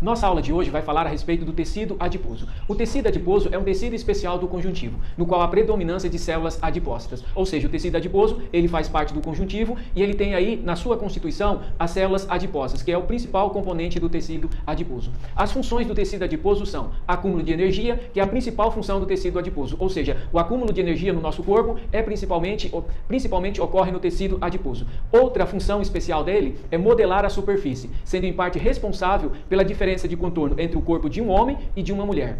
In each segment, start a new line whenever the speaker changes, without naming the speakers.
Nossa aula de hoje vai falar a respeito do tecido adiposo. O tecido adiposo é um tecido especial do conjuntivo, no qual há predominância de células adipócitas. Ou seja, o tecido adiposo, ele faz parte do conjuntivo e ele tem aí, na sua constituição, as células adiposas, que é o principal componente do tecido adiposo. As funções do tecido adiposo são acúmulo de energia, que é a principal função do tecido adiposo. Ou seja, o acúmulo de energia no nosso corpo é principalmente ocorre no tecido adiposo. Outra função especial dele é modelar a superfície, sendo em parte responsável pela diferença de contorno entre o corpo de um homem e de uma mulher.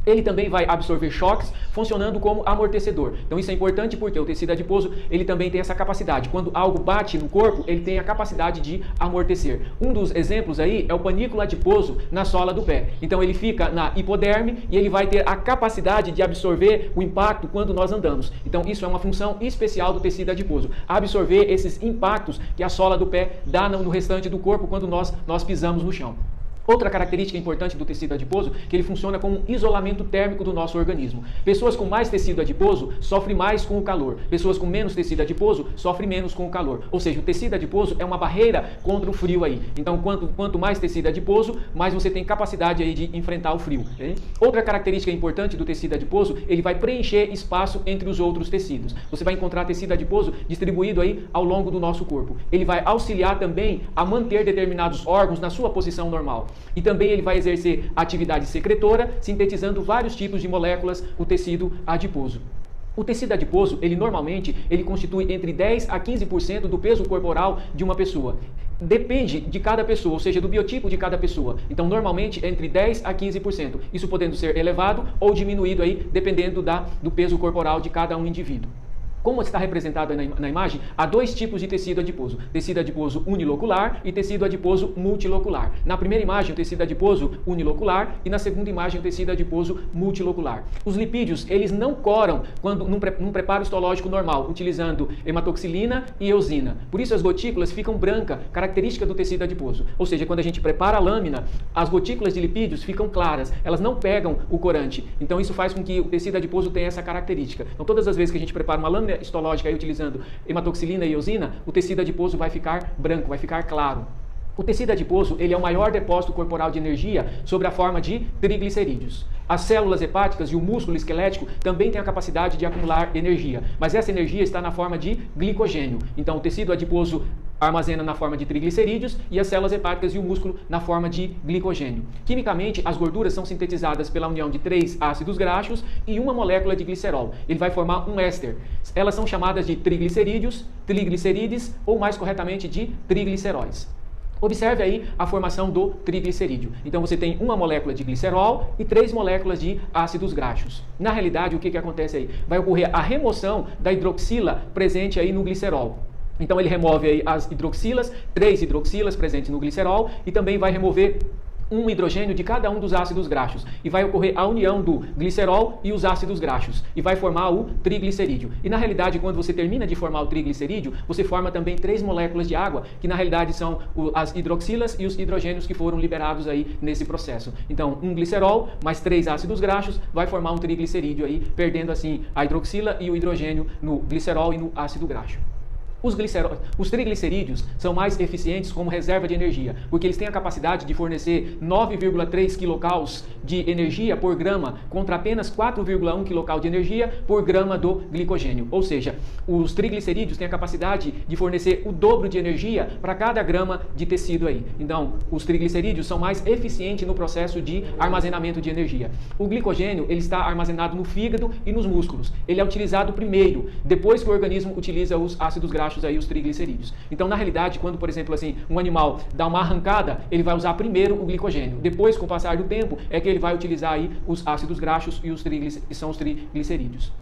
Ele também vai absorver choques, funcionando como amortecedor. Então isso é importante porque o tecido adiposo, ele também tem essa capacidade. Quando algo bate no corpo, ele tem a capacidade de amortecer. Um dos exemplos aí é o panículo adiposo na sola do pé. Então ele fica na hipoderme e ele vai ter a capacidade de absorver o impacto quando nós andamos. Então isso é uma função especial do tecido adiposo. Absorver esses impactos que a sola do pé dá no restante do corpo quando nós pisamos no chão. Outra característica importante do tecido adiposo é que ele funciona como um isolamento térmico do nosso organismo. Pessoas com mais tecido adiposo sofrem mais com o calor. Pessoas com menos tecido adiposo sofrem menos com o calor. Ou seja, o tecido adiposo é uma barreira contra o frio aí. Então, quanto mais tecido adiposo, mais você tem capacidade aí de enfrentar o frio. Okay? Outra característica importante do tecido adiposo, ele vai preencher espaço entre os outros tecidos. Você vai encontrar tecido adiposo distribuído aí ao longo do nosso corpo. Ele vai auxiliar também a manter determinados órgãos na sua posição normal. E também ele vai exercer atividade secretora, sintetizando vários tipos de moléculas, o tecido adiposo. O tecido adiposo, ele normalmente, constitui entre 10 a 15% do peso corporal de uma pessoa. Depende de cada pessoa, ou seja, do biotipo de cada pessoa. Então, normalmente, entre 10 a 15%. Isso podendo ser elevado ou diminuído aí, dependendo do peso corporal de cada um indivíduo. Como está representado na imagem, há dois tipos de tecido adiposo. Tecido adiposo unilocular e tecido adiposo multilocular. Na primeira imagem, o tecido adiposo unilocular e na segunda imagem, o tecido adiposo multilocular. Os lipídios, eles não coram num preparo histológico normal, utilizando hematoxilina e eosina. Por isso as gotículas ficam brancas, característica do tecido adiposo. Ou seja, quando a gente prepara a lâmina, as gotículas de lipídios ficam claras, elas não pegam o corante. Então isso faz com que o tecido adiposo tenha essa característica. Então todas as vezes que a gente prepara uma lâmina histológica aí, utilizando hematoxilina e eosina, o tecido adiposo vai ficar branco, vai ficar claro. O tecido adiposo, ele é o maior depósito corporal de energia sob a forma de triglicerídeos. As células hepáticas e o músculo esquelético também têm a capacidade de acumular energia, mas essa energia está na forma de glicogênio. Então o tecido adiposo armazena na forma de triglicerídeos e as células hepáticas e o músculo na forma de glicogênio. Quimicamente, as gorduras são sintetizadas pela união de 3 ácidos graxos e uma molécula de glicerol. Ele vai formar um éster. Elas são chamadas de triglicerídeos, triglicerídeos ou mais corretamente de trigliceróis. Observe aí a formação do triglicerídeo. Então você tem uma molécula de glicerol e 3 moléculas de ácidos graxos. Na realidade, o que acontece aí? Vai ocorrer a remoção da hidroxila presente aí no glicerol. Então ele remove aí as hidroxilas, 3 hidroxilas presentes no glicerol e também vai remover um hidrogênio de cada um dos ácidos graxos e vai ocorrer a união do glicerol e os ácidos graxos e vai formar o triglicerídeo. E na realidade, quando você termina de formar o triglicerídeo, você forma também 3 moléculas de água, que na realidade são as hidroxilas e os hidrogênios que foram liberados aí nesse processo. Então, um glicerol mais 3 ácidos graxos vai formar um triglicerídeo aí, perdendo assim a hidroxila e o hidrogênio no glicerol e no ácido graxo. Os triglicerídeos são mais eficientes como reserva de energia, porque eles têm a capacidade de fornecer 9,3 kcal de energia por grama, contra apenas 4,1 kcal de energia por grama do glicogênio. Ou seja, os triglicerídeos têm a capacidade de fornecer o dobro de energia para cada grama de tecido aí. Então, os triglicerídeos são mais eficientes no processo de armazenamento de energia. O glicogênio, ele está armazenado no fígado e nos músculos. Ele é utilizado primeiro, depois que o organismo utiliza os ácidos graxos aí, os triglicerídeos. Então, na realidade, quando, por exemplo, assim, um animal dá uma arrancada, ele vai usar primeiro o glicogênio. Depois, com o passar do tempo, é que ele vai utilizar aí os ácidos graxos e que são os triglicerídeos.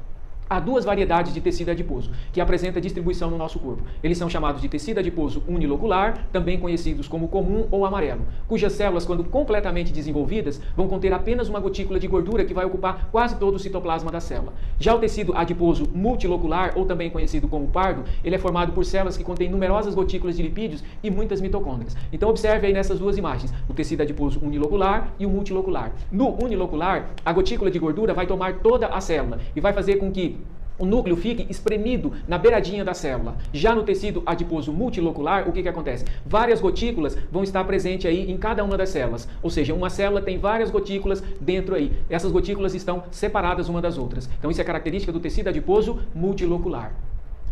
Há duas variedades de tecido adiposo que apresenta distribuição no nosso corpo. Eles são chamados de tecido adiposo unilocular, também conhecidos como comum ou amarelo, cujas células, quando completamente desenvolvidas, vão conter apenas uma gotícula de gordura que vai ocupar quase todo o citoplasma da célula. Já o tecido adiposo multilocular, ou também conhecido como pardo, ele é formado por células que contêm numerosas gotículas de lipídios e muitas mitocôndrias. Então observe aí nessas duas imagens, o tecido adiposo unilocular e o multilocular. No unilocular, a gotícula de gordura vai tomar toda a célula e vai fazer com que o núcleo fique espremido na beiradinha da célula. Já no tecido adiposo multilocular, o que acontece? Várias gotículas vão estar presentes aí em cada uma das células. Ou seja, uma célula tem várias gotículas dentro aí. Essas gotículas estão separadas uma das outras. Então isso é característica do tecido adiposo multilocular.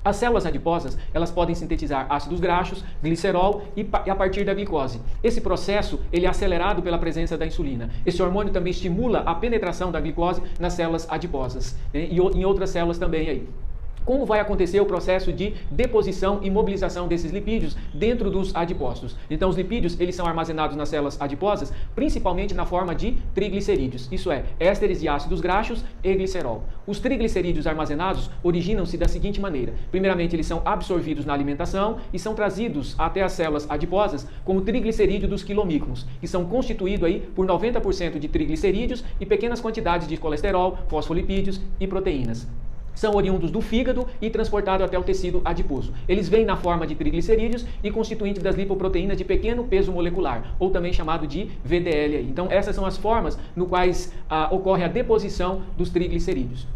As células adiposas, elas podem sintetizar ácidos graxos, glicerol e a partir da glicose. Esse processo, ele é acelerado pela presença da insulina. Esse hormônio também estimula a penetração da glicose nas células adiposas, né? E em outras células também aí. Como vai acontecer o processo de deposição e mobilização desses lipídios dentro dos adipócitos? Então, os lipídios, eles são armazenados nas células adiposas, principalmente na forma de triglicerídeos, isso é, ésteres de ácidos graxos e glicerol. Os triglicerídeos armazenados originam-se da seguinte maneira. Primeiramente, eles são absorvidos na alimentação e são trazidos até as células adiposas como triglicerídeo dos quilomicrons, que são constituídos aí por 90% de triglicerídeos e pequenas quantidades de colesterol, fosfolipídios e proteínas. São oriundos do fígado e transportados até o tecido adiposo. Eles vêm na forma de triglicerídeos e constituintes das lipoproteínas de pequeno peso molecular, ou também chamado de VDL. Então, essas são as formas no quais ocorre a deposição dos triglicerídeos.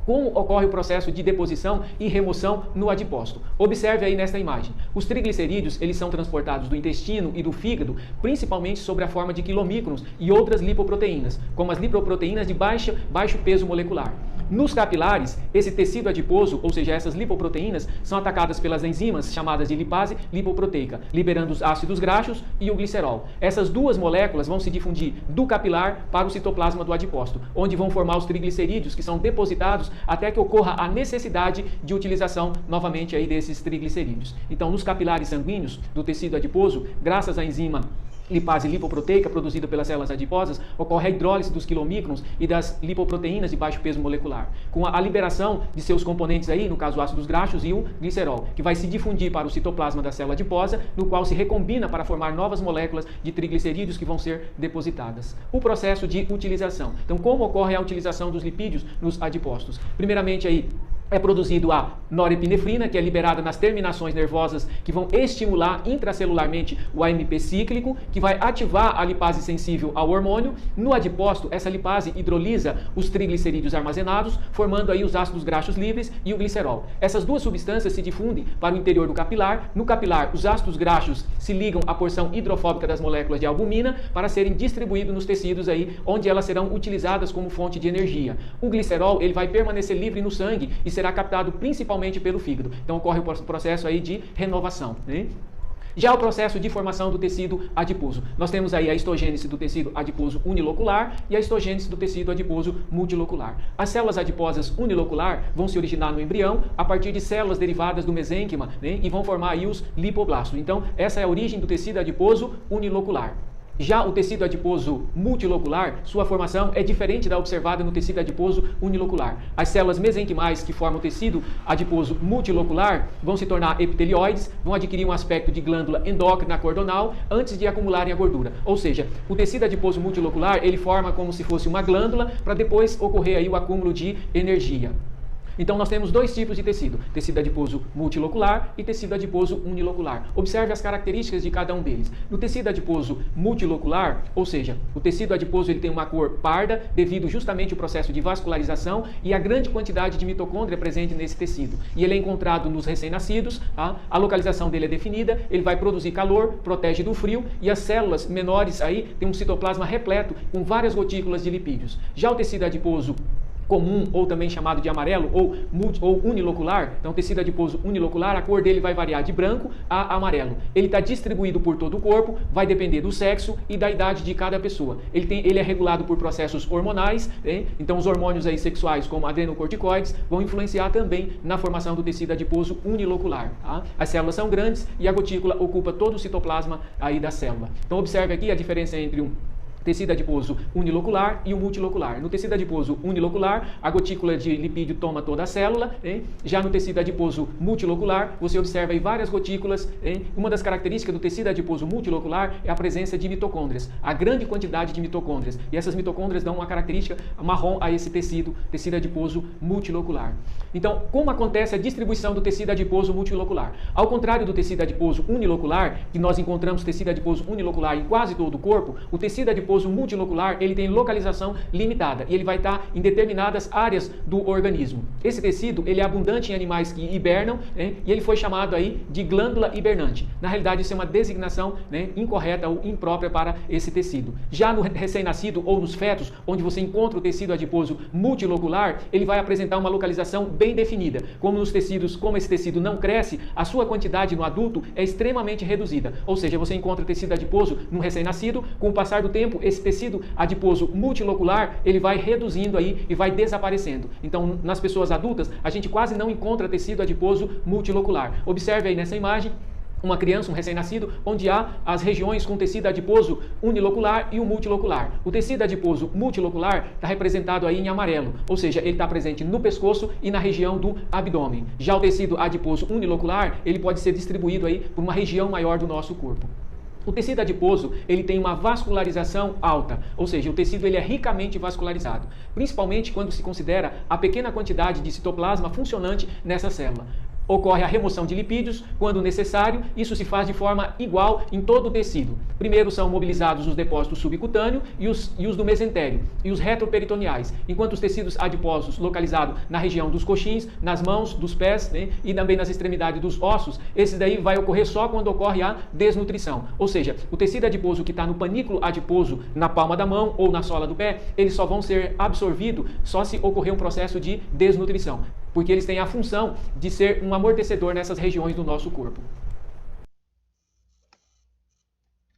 Como ocorre o processo de deposição e remoção no adipócito? Observe aí nesta imagem. Os triglicerídeos, eles são transportados do intestino e do fígado, principalmente sobre a forma de quilomicrons e outras lipoproteínas, como as lipoproteínas de baixo peso molecular. Nos capilares, esse tecido adiposo, ou seja, essas lipoproteínas, são atacadas pelas enzimas chamadas de lipase lipoproteica, liberando os ácidos graxos e o glicerol. Essas duas moléculas vão se difundir do capilar para o citoplasma do adipócito, onde vão formar os triglicerídeos, que são depositados até que ocorra a necessidade de utilização novamente aí desses triglicerídeos. Então, nos capilares sanguíneos do tecido adiposo, graças à enzima lipase lipoproteica produzida pelas células adiposas, ocorre a hidrólise dos quilomicrons e das lipoproteínas de baixo peso molecular, com a liberação de seus componentes aí, no caso ácidos graxos e o glicerol, que vai se difundir para o citoplasma da célula adiposa, no qual se recombina para formar novas moléculas de triglicerídeos que vão ser depositadas. O processo de utilização. Então, como ocorre a utilização dos lipídios nos adipócitos? Primeiramente aí, é produzido a norepinefrina, que é liberada nas terminações nervosas, que vão estimular intracelularmente o AMP cíclico, que vai ativar a lipase sensível ao hormônio. No adipócito, essa lipase hidrolisa os triglicerídeos armazenados, formando aí os ácidos graxos livres e o glicerol. Essas duas substâncias se difundem para o interior do capilar. No capilar, os ácidos graxos se ligam à porção hidrofóbica das moléculas de albumina para serem distribuídos nos tecidos aí, onde elas serão utilizadas como fonte de energia. O glicerol, ele vai permanecer livre no sangue e será captado principalmente pelo fígado. Então ocorre o processo aí de renovação, né? Já o processo de formação do tecido adiposo. Nós temos aí a histogênese do tecido adiposo unilocular e a histogênese do tecido adiposo multilocular. As células adiposas unilocular vão se originar no embrião a partir de células derivadas do mesênquima, né? E vão formar aí os lipoblastos. Então, essa é a origem do tecido adiposo unilocular. Já o tecido adiposo multilocular, sua formação é diferente da observada no tecido adiposo unilocular. As células mesenquimais que formam o tecido adiposo multilocular vão se tornar epitelioides, vão adquirir um aspecto de glândula endócrina cordonal antes de acumularem a gordura. Ou seja, o tecido adiposo multilocular, ele forma como se fosse uma glândula para depois ocorrer aí o acúmulo de energia. Então, nós temos dois tipos de tecido adiposo multilocular e tecido adiposo unilocular. Observe as características de cada um deles. No tecido adiposo multilocular, ou seja, o tecido adiposo ele tem uma cor parda devido justamente ao processo de vascularização e a grande quantidade de mitocôndria presente nesse tecido. E ele é encontrado nos recém-nascidos, tá? A localização dele é definida, ele vai produzir calor, protege do frio e as células menores aí têm um citoplasma repleto com várias gotículas de lipídios. Já o tecido adiposo comum, ou também chamado de amarelo, ou unilocular, então tecido adiposo unilocular, a cor dele vai variar de branco a amarelo. Ele está distribuído por todo o corpo, vai depender do sexo e da idade de cada pessoa. Ele é regulado por processos hormonais, né? Então os hormônios aí sexuais, como adrenocorticoides, vão influenciar também na formação do tecido adiposo unilocular. Tá? As células são grandes e a gotícula ocupa todo o citoplasma aí da célula. Então observe aqui a diferença entre um tecido adiposo unilocular e o multilocular. No tecido adiposo unilocular, a gotícula de lipídio toma toda a célula, hein? Já no tecido adiposo multilocular, você observa aí várias gotículas, hein? Uma das características do tecido adiposo multilocular é a presença de mitocôndrias, a grande quantidade de mitocôndrias. E essas mitocôndrias dão uma característica marrom a esse tecido adiposo multilocular. Então, como acontece a distribuição do tecido adiposo multilocular? Ao contrário do tecido adiposo unilocular, que nós encontramos tecido adiposo unilocular em quase todo o corpo, o tecido adiposo adiposo multilocular, ele tem localização limitada e ele vai estar em determinadas áreas do organismo. Esse tecido, ele é abundante em animais que hibernam, né, e ele foi chamado aí de glândula hibernante. Na realidade, isso é uma designação, né, incorreta ou imprópria para esse tecido. Já no recém-nascido ou nos fetos, onde você encontra o tecido adiposo multilocular, ele vai apresentar uma localização bem definida. Como nos tecidos, como esse tecido não cresce, a sua quantidade no adulto é extremamente reduzida. Ou seja, você encontra tecido adiposo no recém-nascido, com o passar do tempo, esse tecido adiposo multilocular, ele vai reduzindo aí e vai desaparecendo. Então, nas pessoas adultas, a gente quase não encontra tecido adiposo multilocular. Observe aí nessa imagem uma criança, um recém-nascido, onde há as regiões com tecido adiposo unilocular e o multilocular. O tecido adiposo multilocular está representado aí em amarelo, ou seja, ele está presente no pescoço e na região do abdômen. Já o tecido adiposo unilocular, ele pode ser distribuído aí por uma região maior do nosso corpo. O tecido adiposo, ele tem uma vascularização alta, ou seja, o tecido ele é ricamente vascularizado, principalmente quando se considera a pequena quantidade de citoplasma funcionante nessa célula. Ocorre a remoção de lipídios quando necessário, isso se faz de forma igual em todo o tecido. Primeiro são mobilizados os depósitos subcutâneos e os do mesentério e os retroperitoneais, enquanto os tecidos adiposos localizados na região dos coxins, nas mãos, dos pés, né, e também nas extremidades dos ossos, esse daí vai ocorrer só quando ocorre a desnutrição. Ou seja, o tecido adiposo que está no panículo adiposo na palma da mão ou na sola do pé, eles só vão ser absorvidos só se ocorrer um processo de desnutrição, porque eles têm a função de ser um amortecedor nessas regiões do nosso corpo.